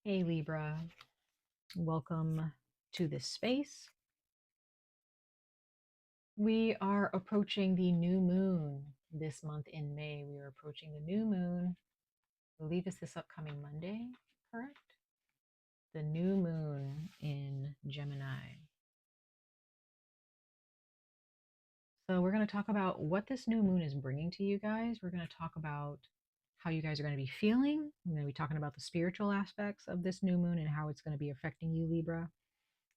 Hey Libra, welcome to this space. We are approaching the new moon this month in May. We are approaching the new moon. I believe it's this upcoming Monday, correct? The new moon in Gemini. So we're going to talk about what this new moon is bringing to you guys. We're going to talk about how you guys are going to be feeling. I'm going to be talking about the spiritual aspects of this new moon and how it's going to be affecting you, Libra.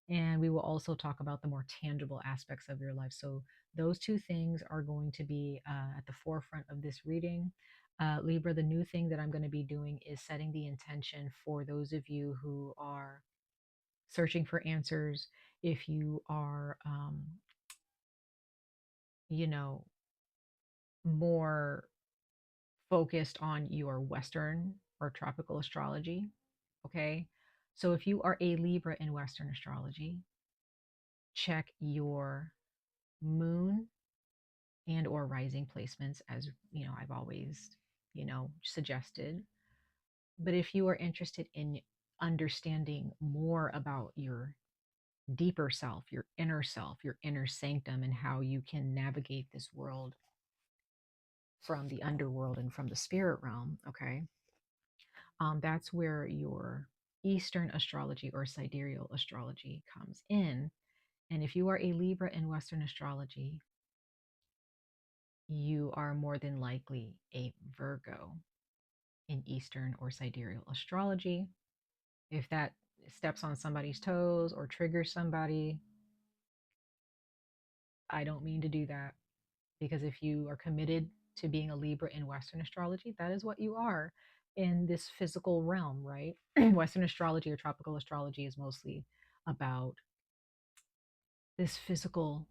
And we will also talk about the more tangible aspects of your life. So, those two things are going to be at the forefront of this reading. Libra, the new thing that I'm going to be doing is setting the intention for those of you who are searching for answers. If you are, you know, more focused on your Western or tropical astrology, okay? So, if you are a Libra in Western astrology, check your moon and or rising placements, as you know, I've always suggested. But if you are interested in understanding more about your deeper self, your inner sanctum, and how you can navigate this world from the underworld and from the spirit realm, okay, that's where your Eastern astrology or sidereal astrology comes in. And if you are a Libra in Western astrology, you are more than likely a Virgo in Eastern or sidereal astrology. If that steps on somebody's toes or triggers somebody, I don't mean to do that, because if you are committed to being a Libra in Western astrology, that is what you are in this physical realm, right? Western astrology or tropical astrology is mostly about this physical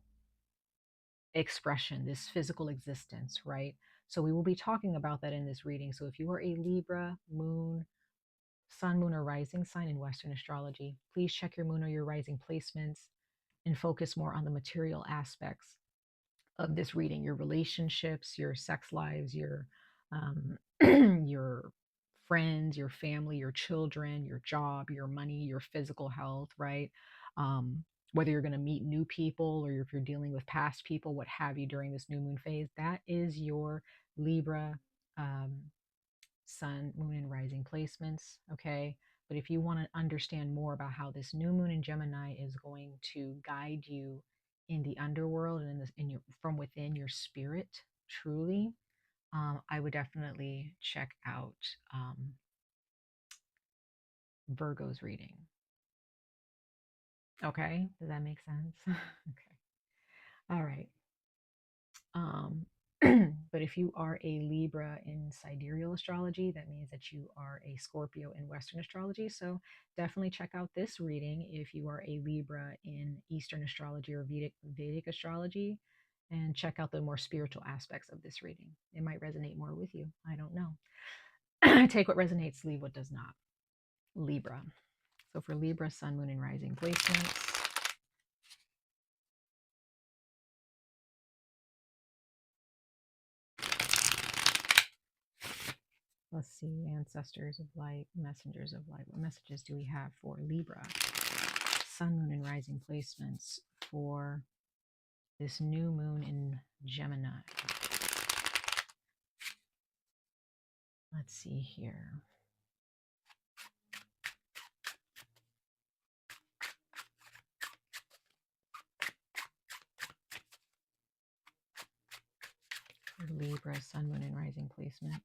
expression, this physical existence, right? So we will be talking about that in this reading. So if you are a Libra, moon, sun, moon, or rising sign in Western astrology, please check your moon or your rising placements and focus more on the material aspects of this reading, your relationships, your sex lives, your your friends, your family, your children, your job, your money, your physical health, right? Whether you're going to meet new people or if you're dealing with past people, what have you, during this new moon phase, that is your Libra um, sun, moon, and rising placements. Okay. But if you want to understand more about how this new moon in Gemini is going to guide you in the underworld and in your from within your spirit, truly, I would definitely check out Virgo's reading. Okay. Does that make sense? Okay. All right. Um, but if you are a Libra in sidereal astrology, that means that you are a Scorpio in Western astrology. So definitely check out this reading if you are a Libra in Eastern astrology or Vedic astrology, and check out the more spiritual aspects of this reading. It might resonate more with you. I don't know. Take what resonates, leave what does not. Libra. So for Libra, sun, moon, and rising placements. Let's see, ancestors of light, messengers of light. What messages do we have for Libra? Sun, moon, and rising placements for this new moon in Gemini. Let's see here. For Libra, sun, moon, and rising placements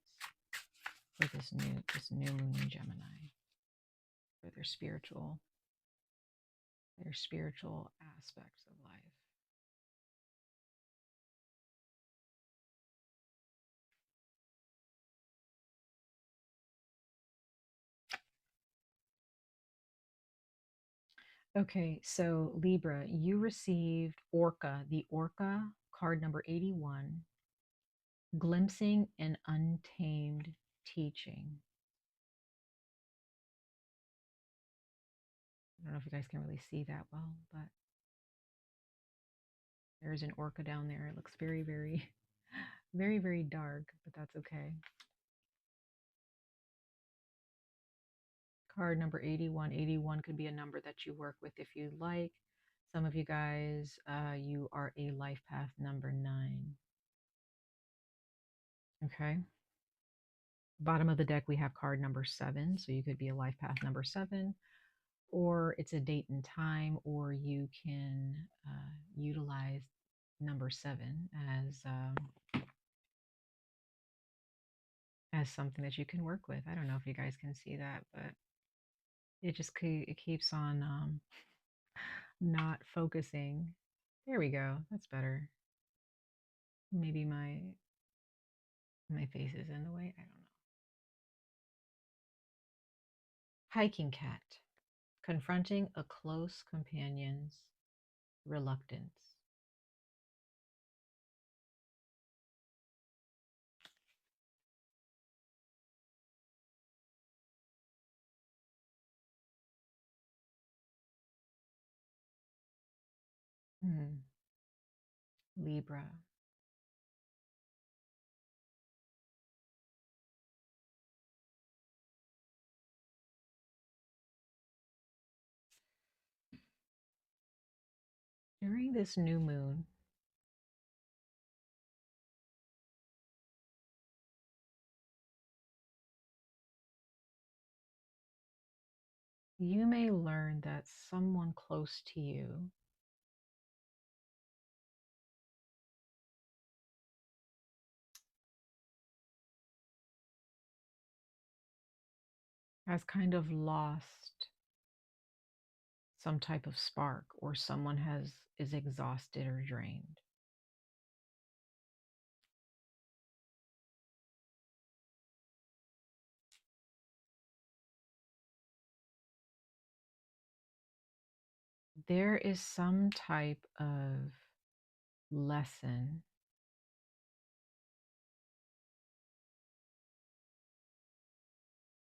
for this new moon in Gemini. For their spiritual aspects of life. Okay, so Libra, you received Orca, the Orca card number 81, glimpsing an untamed teaching. I don't know if you guys can really see that well, but there's an orca down there. It looks very, very, very, very dark, but that's okay. Card number 81. 81 could be a number that you work with if you like. Some of you guys, you are a life path number 9. Okay. Bottom of the deck, we have card number 7. So you could be a life path number 7, or it's a date and time, or you can utilize number 7 as something that you can work with. I don't know if you guys can see that, but it keeps on not focusing. There we go. That's better. Maybe my face is in the way. I don't know. Hiking cat. Confronting a close companion's reluctance. Libra. During this new moon, you may learn that someone close to you has kind of lost some type of spark, or someone is exhausted or drained. There is some type of lesson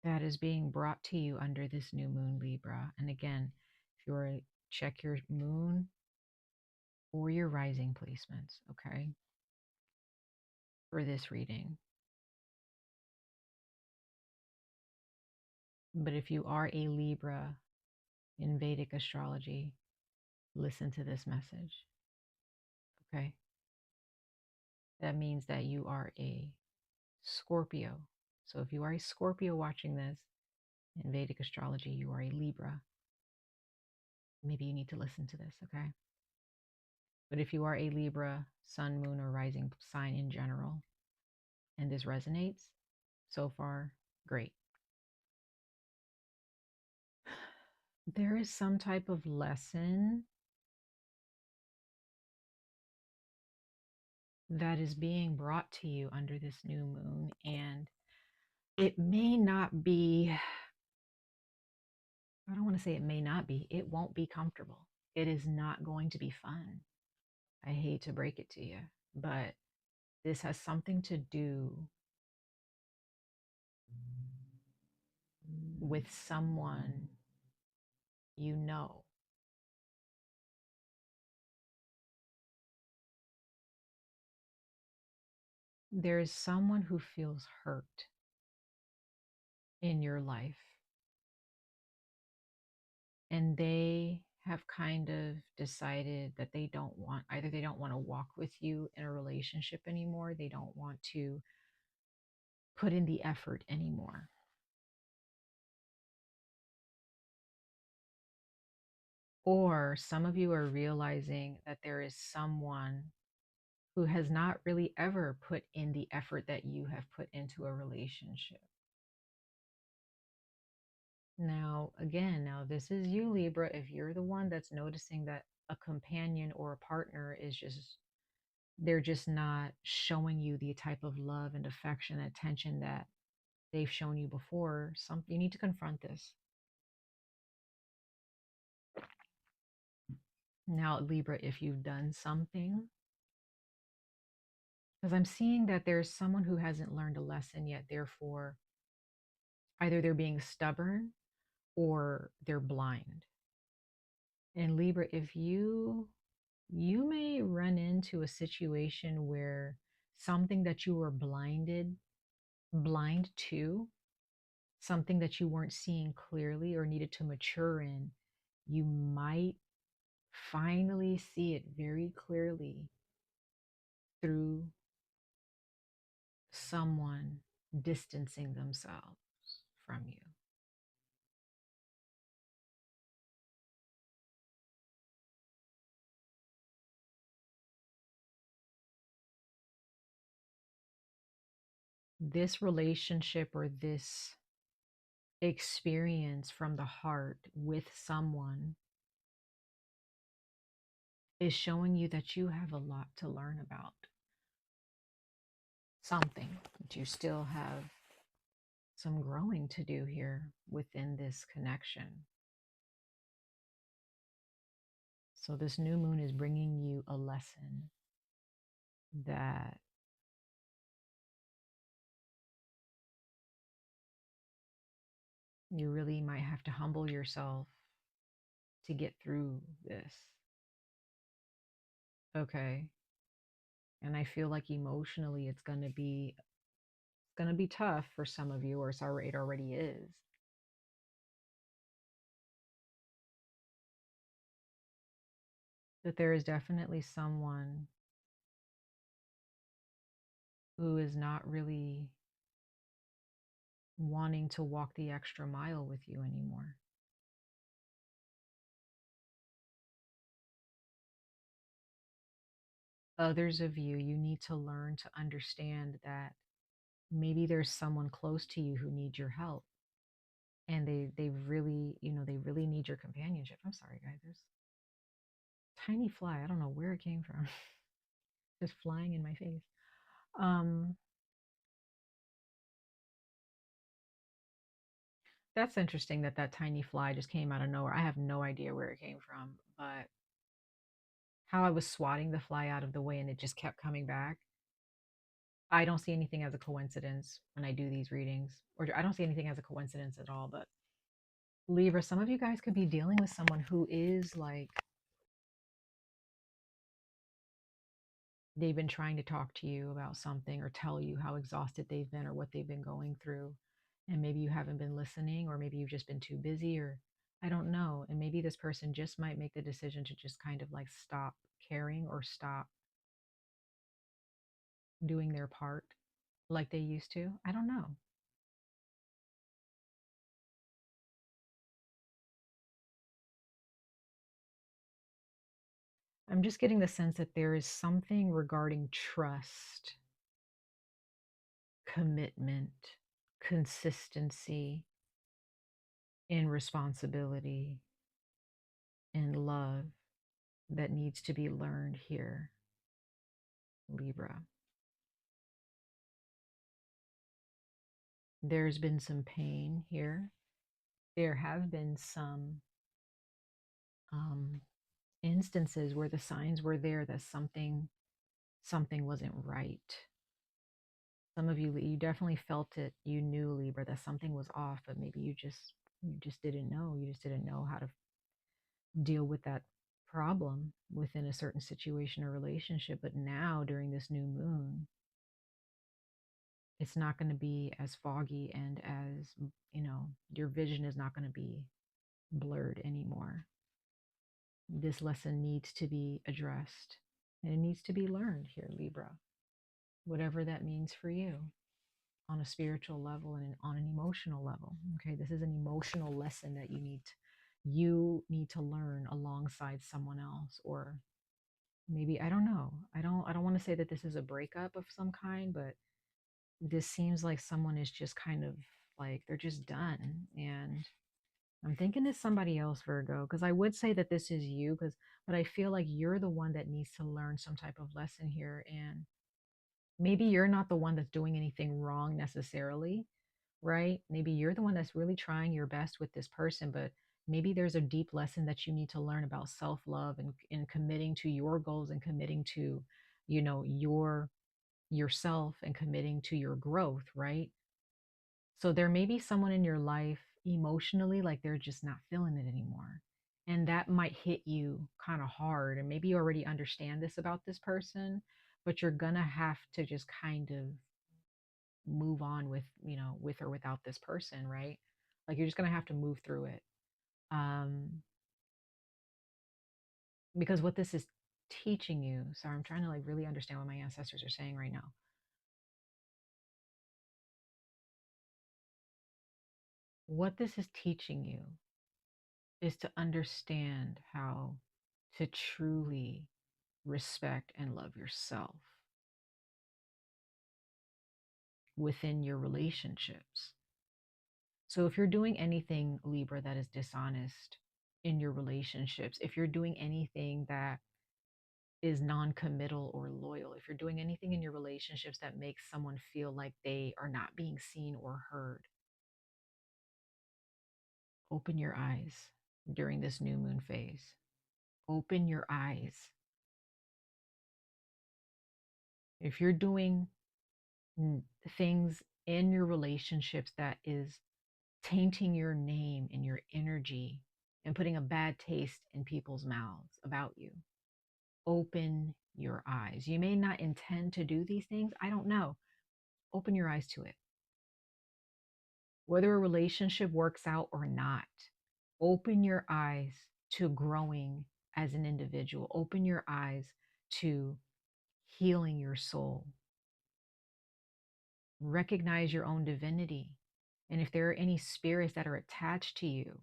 that is being brought to you under this new moon, Libra. And again, if you're check your moon or your rising placements, okay, for this reading. But if you are a Libra in Vedic astrology, listen to this message, okay? That means that you are a Scorpio. So if you are a Scorpio watching this in Vedic astrology, you are a Libra. Maybe you need to listen to this, okay? But if you are a Libra, sun, moon, or rising sign in general, and this resonates so far, great. There is some type of lesson that is being brought to you under this new moon, and it may not be, I don't want to say it may not be, it won't be comfortable. It is not going to be fun. I hate to break it to you, but this has something to do with someone you know. There is someone who feels hurt in your life, and they have kind of decided that they don't want, either they don't want to walk with you in a relationship anymore, they don't want to put in the effort anymore. Or some of you are realizing that there is someone who has not really ever put in the effort that you have put into a relationship. Now, again, now this is you, Libra. If you're the one that's noticing that a companion or a partner is just, they're just not showing you the type of love and affection and attention that they've shown you before, you need to confront this. Now, Libra, if you've done something, because I'm seeing that there's someone who hasn't learned a lesson yet, therefore, either they're being stubborn or they're blind. And Libra, if you may run into a situation where something that you were blind to, something that you weren't seeing clearly or needed to mature in, you might finally see it very clearly through someone distancing themselves from you. This relationship or this experience from the heart with someone is showing you that you have a lot to learn about something, that you still have some growing to do here within this connection. So, this new moon is bringing you a lesson that you really might have to humble yourself to get through this. Okay. And I feel like emotionally it's going to be tough for some of you, or it already is. But there is definitely someone who is not really wanting to walk the extra mile with you anymore. Others of you, you need to learn to understand that maybe there's someone close to you who needs your help, and they really, they really need your companionship. I'm sorry, guys. There's a tiny fly. I don't know where it came from. Just flying in my face. Um, that's interesting that that tiny fly just came out of nowhere. I have no idea where it came from, but how I was swatting the fly out of the way and it just kept coming back. I don't see anything as a coincidence when I do these readings, or I don't see anything as a coincidence at all. But Libra, some of you guys could be dealing with someone who is like, they've been trying to talk to you about something or tell you how exhausted they've been or what they've been going through. And maybe you haven't been listening, or maybe you've just been too busy, or I don't know. And maybe this person just might make the decision to just kind of like stop caring or stop doing their part like they used to. I don't know. I'm just getting the sense that there is something regarding trust, commitment, consistency, and responsibility and love that needs to be learned here, Libra. There's been some pain here. There have been some um, instances where the signs were there that something wasn't right. Some of you definitely felt it. You knew, Libra, that something was off, but maybe you just didn't know. You just didn't know how to deal with that problem within a certain situation or relationship. But now, during this new moon, it's not going to be as foggy, and as, your vision is not going to be blurred anymore. This lesson needs to be addressed, and it needs to be learned here, Libra, whatever that means for you on a spiritual level and on an emotional level. Okay, this is an emotional lesson that you need to learn alongside someone else. Or maybe, I don't know, I don't want to say that this is a breakup of some kind, but this seems like someone is just kind of like they're just done. And I'm thinking it's somebody else, Virgo, because I would say that this is you, but I feel like you're the one that needs to learn some type of lesson here. And maybe you're not the one that's doing anything wrong necessarily, right? Maybe you're the one that's really trying your best with this person, but maybe there's a deep lesson that you need to learn about self-love, and committing to your goals, and committing to, your yourself, and committing to your growth, right? So there may be someone in your life emotionally, like they're just not feeling it anymore. And that might hit you kind of hard. And maybe you already understand this about this person, but you're going to have to just kind of move on with, with or without this person, right? Like you're just going to have to move through it. Um, because what this is teaching you, sorry, I'm trying to like really understand what my ancestors are saying right now. What this is teaching you is to understand how to truly respect and love yourself within your relationships. So if you're doing anything, Libra, that is dishonest in your relationships, if you're doing anything that is non-committal or loyal, if you're doing anything in your relationships that makes someone feel like they are not being seen or heard, open your eyes during this new moon phase. Open your eyes. If you're doing things in your relationships that is tainting your name and your energy and putting a bad taste in people's mouths about you, open your eyes. You may not intend to do these things. I don't know. Open your eyes to it. Whether a relationship works out or not, open your eyes to growing as an individual. Open your eyes to healing your soul. Recognize your own divinity. And if there are any spirits that are attached to you,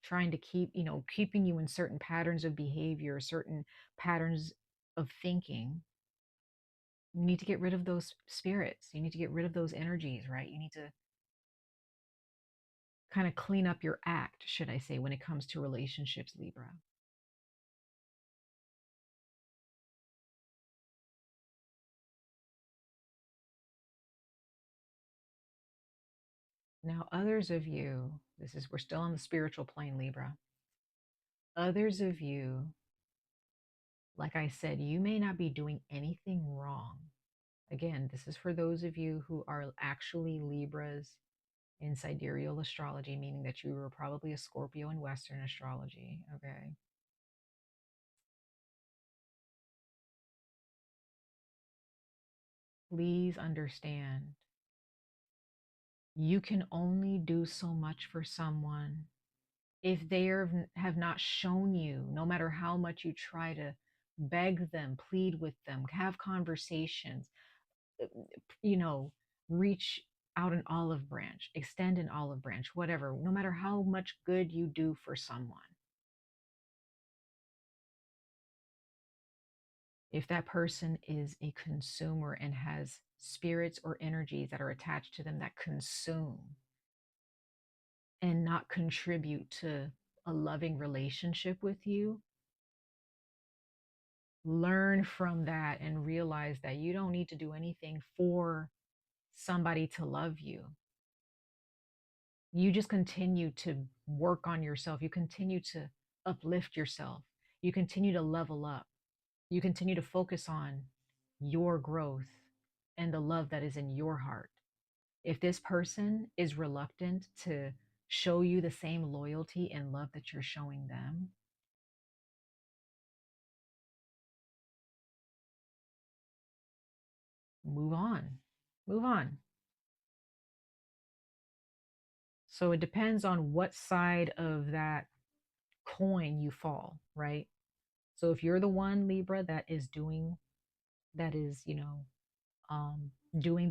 trying to keep, keeping you in certain patterns of behavior, certain patterns of thinking, you need to get rid of those spirits. You need to get rid of those energies, right? You need to kind of clean up your act, should I say, when it comes to relationships, Libra. Now, others of you, we're still on the spiritual plane, Libra. Others of you, like I said, you may not be doing anything wrong. Again, this is for those of you who are actually Libras in sidereal astrology, meaning that you were probably a Scorpio in Western astrology. Okay. Please understand, you can only do so much for someone if have not shown you, no matter how much you try to beg them, plead with them, have conversations, uh, you know, reach out an olive branch, extend an olive branch, whatever, no matter how much good you do for someone. If that person is a consumer and has spirits or energies that are attached to them that consume and not contribute to a loving relationship with you, learn from that and realize that you don't need to do anything for somebody to love you. You just continue to work on yourself. You continue to uplift yourself. You continue to level up. You continue to focus on your growth and the love that is in your heart. If this person is reluctant to show you the same loyalty and love that you're showing them, move on. Move on. So it depends on what side of that coin you fall, right? So if you're the one, Libra, that is, doing the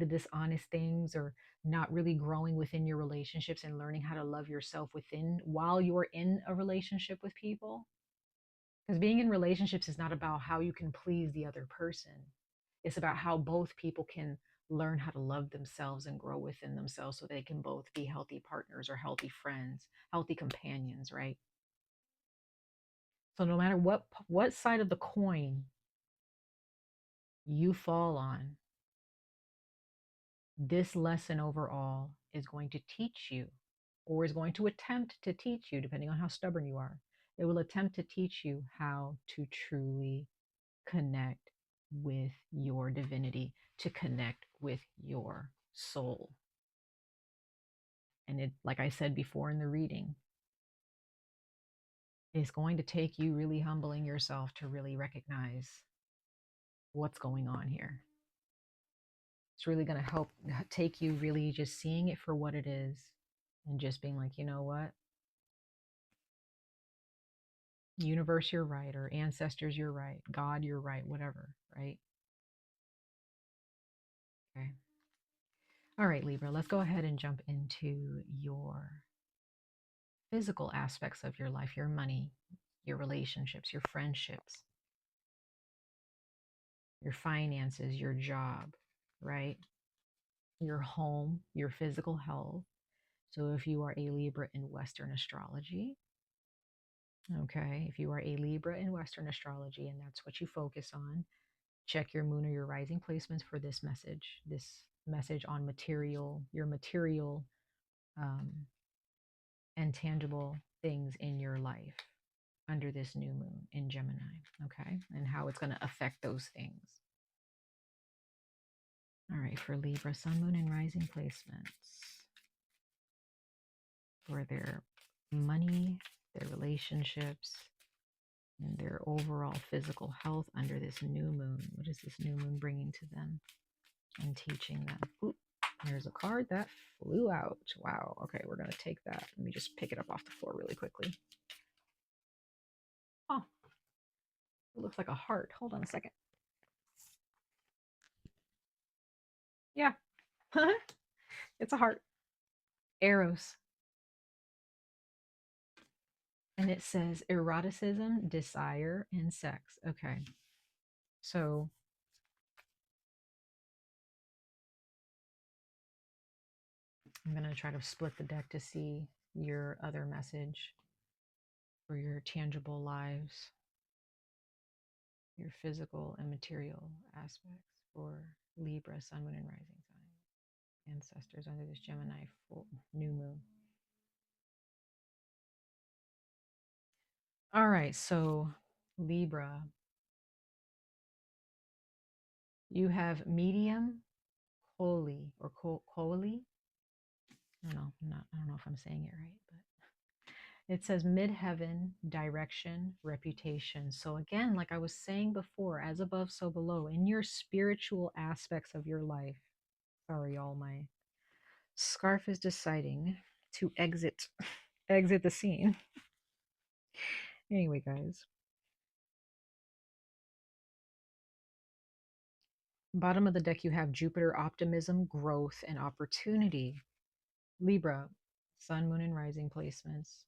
dishonest things or not really growing within your relationships and learning how to love yourself within while you're in a relationship with people. Because being in relationships is not about how you can please the other person. It's about how both people can learn how to love themselves and grow within themselves so they can both be healthy partners or healthy friends, healthy companions, right? So no matter what side of the coin you fall on, this lesson overall is going to teach you, or is going to attempt to teach you, depending on how stubborn you are. It will attempt to teach you how to truly connect with your divinity, to connect with your soul. And it, like I said before in the reading, is going to take you really humbling yourself to really recognize what's going on here. It's really going to help take you really just seeing it for what it is and just being like, you know what? Universe, you're right, or ancestors, you're right, God, you're right, whatever, right? Okay. All right, Libra, let's go ahead and jump into your physical aspects of your life, your money, your relationships, your friendships, your finances, your job, right? Your home, your physical health. So if you are a Libra in Western astrology, okay, if you are a Libra in Western astrology and that's what you focus on, check your moon or your rising placements for this message on material, your material um, and tangible things in your life under this new moon in Gemini, okay, and how it's going to affect those things. All right, for Libra, sun, moon, and rising placements for their money, their relationships, and their overall physical health under this new moon. What is this new moon bringing to them and teaching them? Oop, there's a card that flew out. Wow. Okay, we're going to take that. Let me just pick it up off the floor really quickly. Oh, it looks like a heart. Hold on a second. Yeah, it's a heart. Eros. And it says eroticism, desire, and sex. Okay. So I'm going to try to split the deck to see your other message for your tangible lives, your physical and material aspects for Libra, Sun, Moon, and Rising sign, ancestors under this Gemini full new moon. All right, so Libra, you have medium, holy, or holy. I don't know if I'm saying it right, but it says midheaven, direction, reputation. So again, like I was saying before, as above, so below, in your spiritual aspects of your life. Sorry, all my scarf is deciding to exit the scene. Anyway, guys. Bottom of the deck, you have Jupiter, optimism, growth, and opportunity. Libra, sun, moon, and rising placements.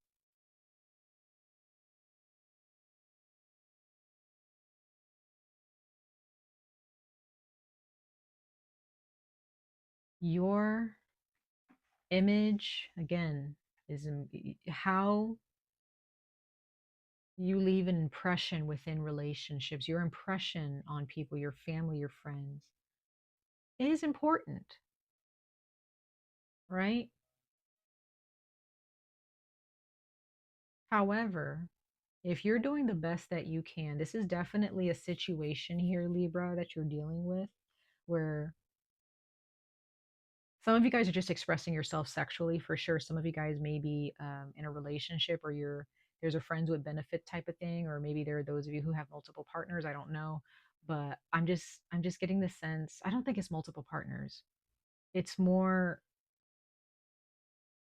Your image, again, is how you leave an impression within relationships, your impression on people, your family, your friends. It is important, right? However, if you're doing the best that you can, this is definitely a situation here, Libra, that you're dealing with where some of you guys are just expressing yourself sexually for sure. Some of you guys may be in a relationship or there's a friends with benefit type of thing, or maybe there are those of you who have multiple partners. I don't know, but I'm just getting the sense. I don't think it's multiple partners. It's more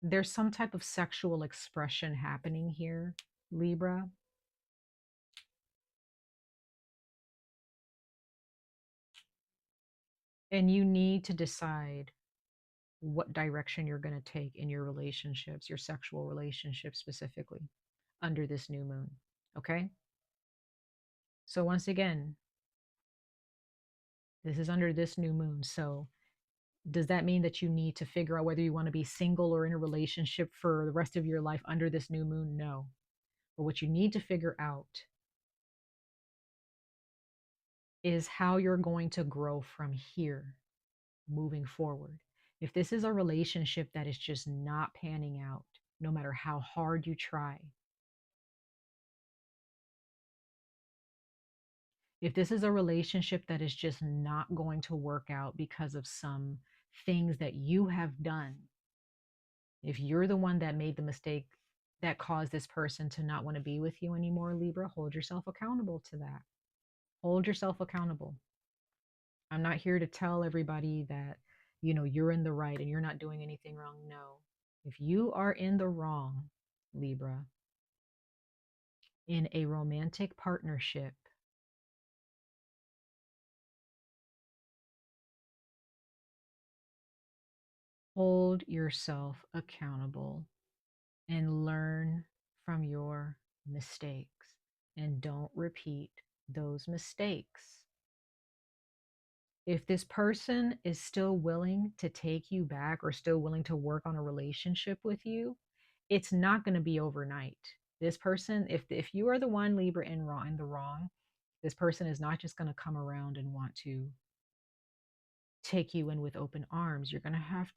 there's some type of sexual expression happening here, Libra. And you need to decide what direction you're going to take in your relationships, your sexual relationships specifically, under this new moon. Okay? So, once again, this is under this new moon. So, does that mean that you need to figure out whether you want to be single or in a relationship for the rest of your life under this new moon? No. But what you need to figure out is how you're going to grow from here moving forward. If this is a relationship that is just not panning out, no matter how hard you try, if this is a relationship that is just not going to work out because of some things that you have done, if you're the one that made the mistake that caused this person to not want to be with you anymore, Libra, hold yourself accountable to that. Hold yourself accountable. I'm not here to tell everybody that, you're in the right and you're not doing anything wrong. No. If you are in the wrong, Libra, in a romantic partnership, hold yourself accountable and learn from your mistakes and don't repeat those mistakes. If this person is still willing to take you back or still willing to work on a relationship with you, it's not going to be overnight. This person, if you are the one Libra in the wrong, this person is not just going to come around and want to take you in with open arms. You're going to have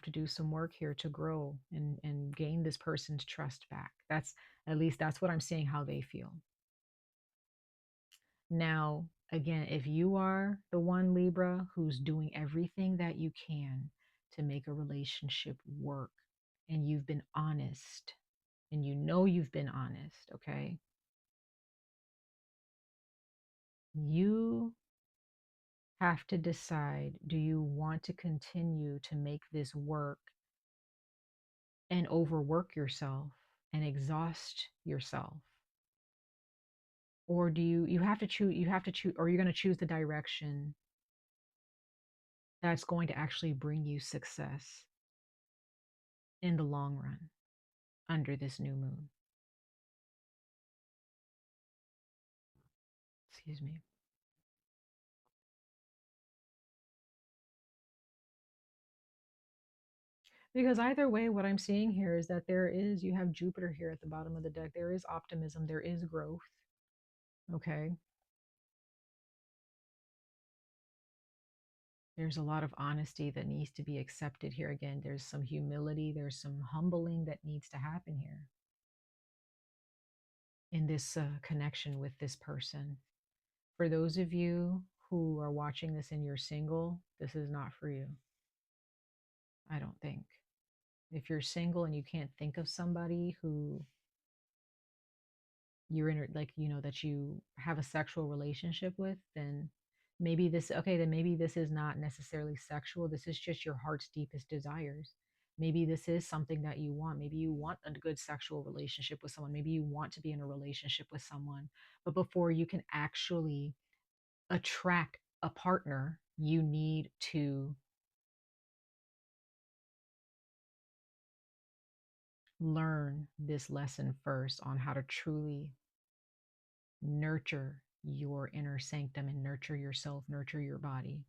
to do some work here to grow and gain this person's trust back. That's, at least that's what I'm seeing, how they feel. Now, again, if you are the one Libra who's doing everything that you can to make a relationship work, and you've been honest, and you've been honest, okay? You have to decide, do you want to continue to make this work and overwork yourself and exhaust yourself? Or do you have to choose, or you're going to choose the direction that's going to actually bring you success in the long run under this new moon? Excuse me. Because either way, what I'm seeing here is that you have Jupiter here at the bottom of the deck. There is optimism, there is growth. Okay. There's a lot of honesty that needs to be accepted here. Again, there's some humility, there's some humbling that needs to happen here in this connection with this person. For those of you who are watching this and you're single, this is not for you. I don't think. If you're single and you can't think of somebody who you're in, like, that you have a sexual relationship with, then maybe this is not necessarily sexual. This is just your heart's deepest desires. Maybe this is something that you want. Maybe you want a good sexual relationship with someone. Maybe you want to be in a relationship with someone. But before you can actually attract a partner, you need to learn this lesson first on how to truly nurture your inner sanctum and nurture yourself, nurture your body.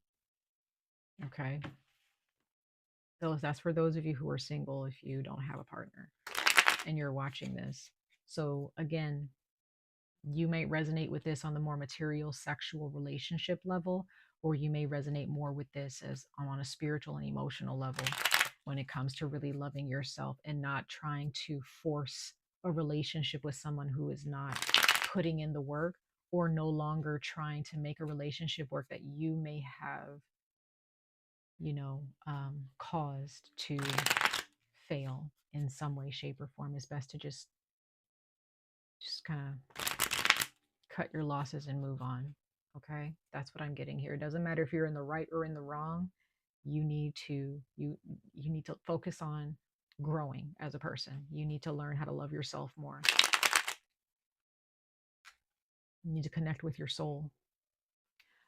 Okay. So that's for those of you who are single, if you don't have a partner and you're watching this. So again, you may resonate with this on the more material sexual relationship level, or you may resonate more with this as on a spiritual and emotional level when it comes to really loving yourself and not trying to force a relationship with someone who is not putting in the work, or no longer trying to make a relationship work that you may have, caused to fail in some way, shape, or form. It's best to just kind of cut your losses and move on. Okay, that's what I'm getting here. It doesn't matter if you're in the right or in the wrong. You need to focus on growing as a person. You need to learn how to love yourself more. You need to connect with your soul.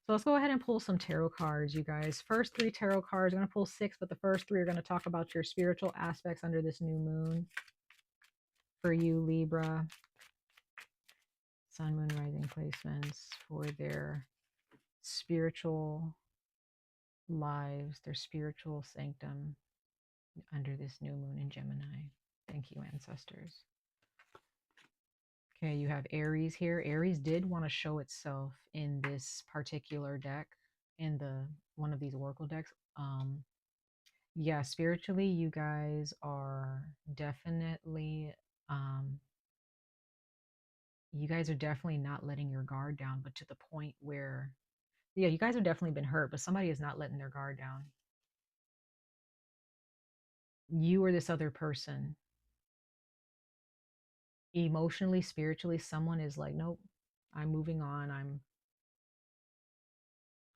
So let's go ahead and pull some tarot cards, you guys. First three tarot cards, I'm going to pull six, but the first three are going to talk about your spiritual aspects under this new moon. For you, Libra, sun, moon, rising placements for their spiritual lives, their spiritual sanctum under this new moon in Gemini. Thank you, ancestors. Okay, you have Aries here. Aries did want to show itself in this particular deck, in the one of these oracle decks. Yeah, spiritually, you guys are definitely not letting your guard down, but to the point where, yeah, you guys have definitely been hurt, but somebody is not letting their guard down. You or this other person, emotionally, spiritually, someone is like, nope, I'm moving on.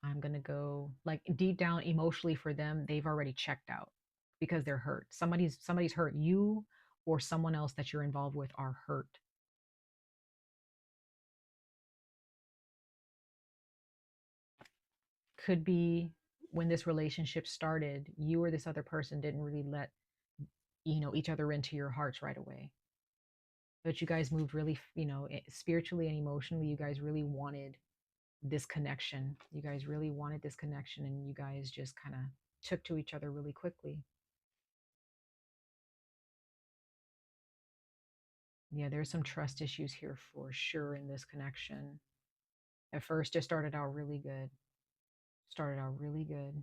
I'm going to go like deep down emotionally for them, they've already checked out because they're hurt. Somebody's hurt you or someone else that you're involved with are hurt. Could be when this relationship started, you or this other person didn't really let, each other into your hearts right away. But you guys moved really, spiritually and emotionally, you guys really wanted this connection. You guys really wanted this connection and you guys just kind of took to each other really quickly. Yeah, there's some trust issues here for sure in this connection. At first, it started out really good. Started out really good.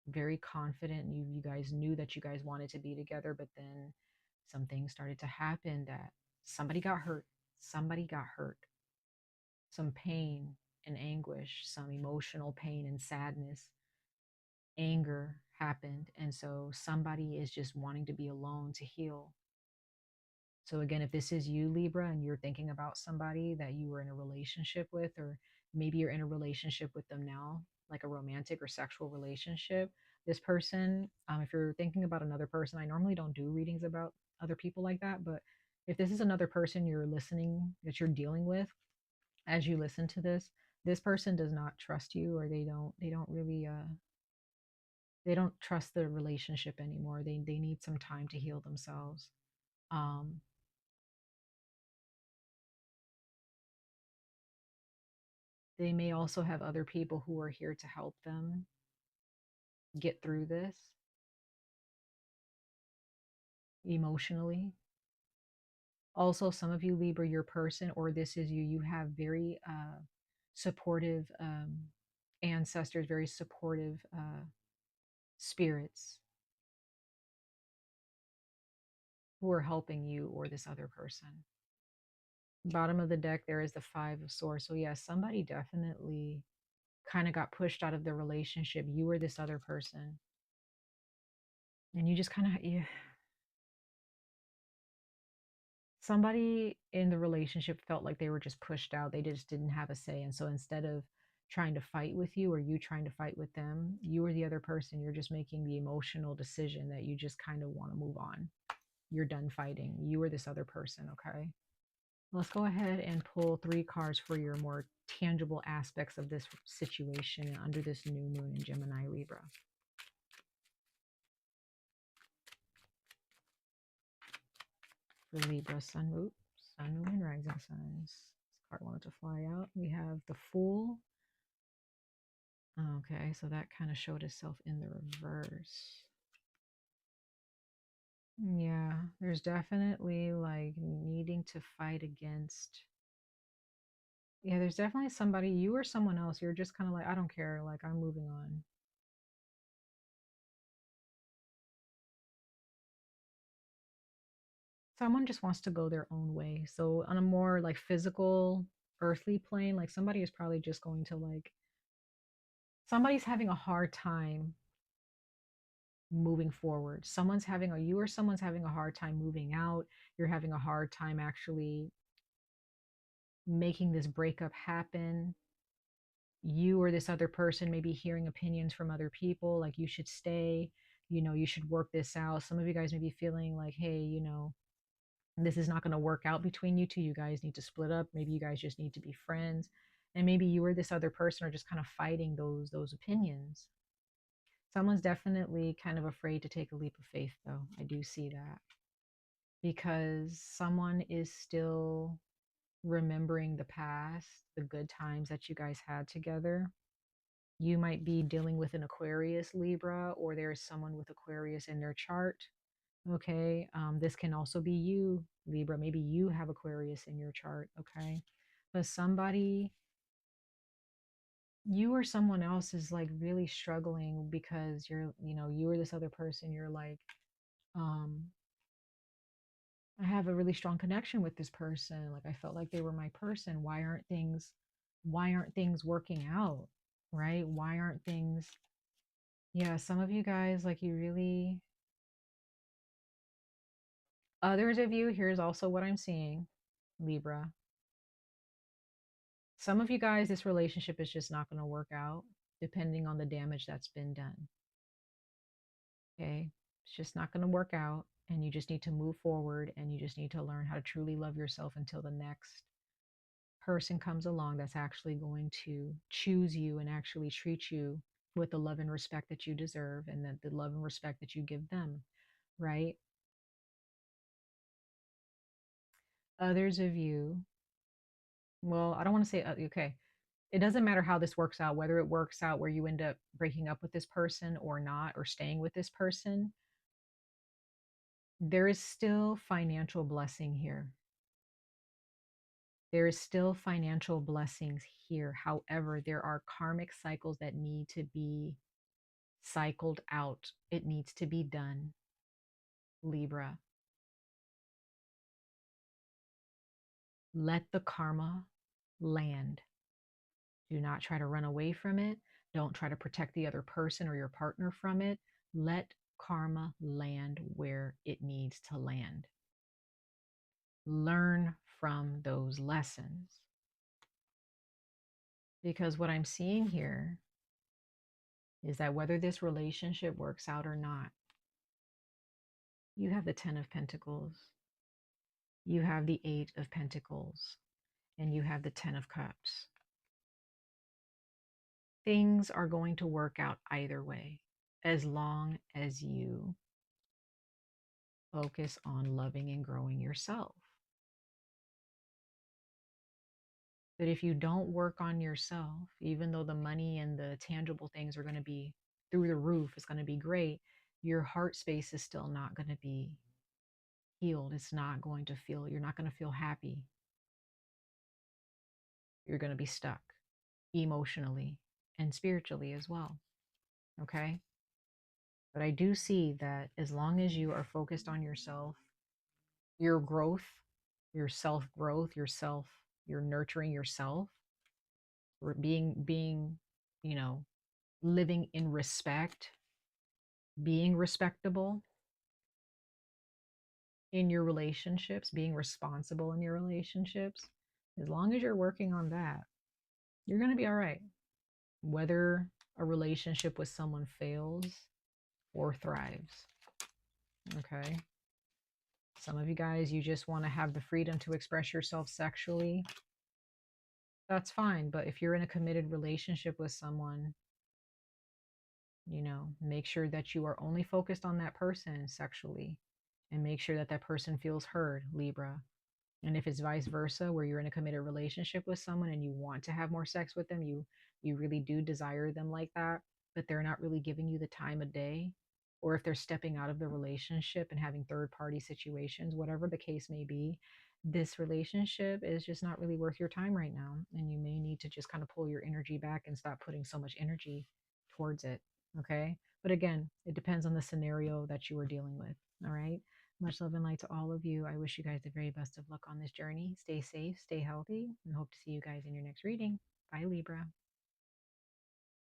Very confident. You guys knew that you guys wanted to be together, but then some things started to happen that somebody got hurt. Somebody got hurt. Some pain and anguish, some emotional pain and sadness, anger happened. And so somebody is just wanting to be alone to heal. So again, if this is you, Libra, and you're thinking about somebody that you were in a relationship with, or maybe you're in a relationship with them now, like a romantic or sexual relationship, this person, if you're thinking about another person, I normally don't do readings about other people like that, but if this is another person you're listening, that you're dealing with, as you listen to this person does not trust you, or they don't really, they don't trust the relationship anymore. They need some time to heal themselves. Um, They may also have other people who are here to help them get through this emotionally. Also, some of you, Libra, your person, or this is you, you have very supportive ancestors, very supportive spirits who are helping you or this other person. Bottom of the deck, there is the Five of Swords. So, yes, somebody definitely kind of got pushed out of the relationship, you or this other person. And you just kind of, yeah, somebody in the relationship felt like they were just pushed out. They just didn't have a say. And so instead of trying to fight with you or you trying to fight with them, you or the other person, you're just making the emotional decision that you just kind of want to move on. You're done fighting, you or this other person. Okay. Let's go ahead and pull 3 cards for your more tangible aspects of this situation under this new moon in Gemini Libra. For Libra, Sun, Moon, and Rising Signs. This card wanted to fly out. We have the Fool. Okay, so that kind of showed itself in the reverse. Yeah, there's definitely like needing to fight against. Yeah, there's definitely somebody, you or someone else, you're just kind of like, I don't care, like I'm moving on. Someone just wants to go their own way. So on a more like physical, earthly plane, like somebody is probably just going to like, somebody's having a hard time moving forward. You or someone's having a hard time moving out. You're having a hard time actually making this breakup happen. You or this other person may be hearing opinions from other people, like you should stay, you should work this out. Some of you guys may be feeling like, hey, this is not going to work out between you two. You guys need to split up. Maybe you guys just need to be friends. And maybe you or this other person are just kind of fighting those opinions. Someone's definitely kind of afraid to take a leap of faith, though. I do see that because someone is still remembering the past, the good times that you guys had together. You might be dealing with an Aquarius, Libra, or there's someone with Aquarius in their chart. Okay. This can also be you, Libra. Maybe you have Aquarius in your chart. Okay. But somebody, you or someone else is like really struggling because you or this other person, you're like, um, I have a really strong connection with this person. Like I felt like they were my person. Why aren't things working out? Right? Why aren't things, yeah, some of you guys, like you really, others of you, here's also what I'm seeing, Libra. Some of you guys, this relationship is just not going to work out. depending on the damage that's been done. Okay. It's just not going to work out. And you just need to move forward and you just need to learn how to truly love yourself until the next person comes along that's actually going to choose you and actually treat you with the love and respect that you deserve and the love and respect that you give them, right? Others of you, well, I don't want to say, okay, it doesn't matter how this works out, whether it works out where you end up breaking up with this person or not, or staying with this person, there is still financial blessing here. There is still financial blessings here. However, there are karmic cycles that need to be cycled out. It needs to be done, Libra. Let the karma land. Do not try to run away from it. Don't try to protect the other person or your partner from it. Let karma land where it needs to land. Learn from those lessons. Because what I'm seeing here is that whether this relationship works out or not, you have the 10 of Pentacles, you have the 8 of Pentacles, and you have the 10 of Cups. Things are going to work out either way, as long as you focus on loving and growing yourself. But if you don't work on yourself, even though the money and the tangible things are going to be through the roof, it's going to be great, your heart space is still not going to be healed. It's not going to feel, you're not going to feel happy. You're going to be stuck emotionally and spiritually as well. Okay. But I do see that as long as you are focused on yourself, your growth, your self growth, yourself, you're nurturing yourself, or being, you know, living in respect, being respectable in your relationships, being responsible in your relationships, as long as you're working on that, you're going to be all right. Whether a relationship with someone fails or thrives. Okay. Some of you guys, you just want to have the freedom to express yourself sexually. That's fine. But if you're in a committed relationship with someone, make sure that you are only focused on that person sexually and make sure that that person feels heard, Libra. And if it's vice versa, where you're in a committed relationship with someone and you want to have more sex with them, you really do desire them like that, but they're not really giving you the time of day, or if they're stepping out of the relationship and having third party situations, whatever the case may be, this relationship is just not really worth your time right now. And you may need to just kind of pull your energy back and stop putting so much energy towards it. Okay. But again, it depends on the scenario that you are dealing with. All right. Much love and light to all of you. I wish you guys the very best of luck on this journey. Stay safe, stay healthy, and hope to see you guys in your next reading. Bye, Libra.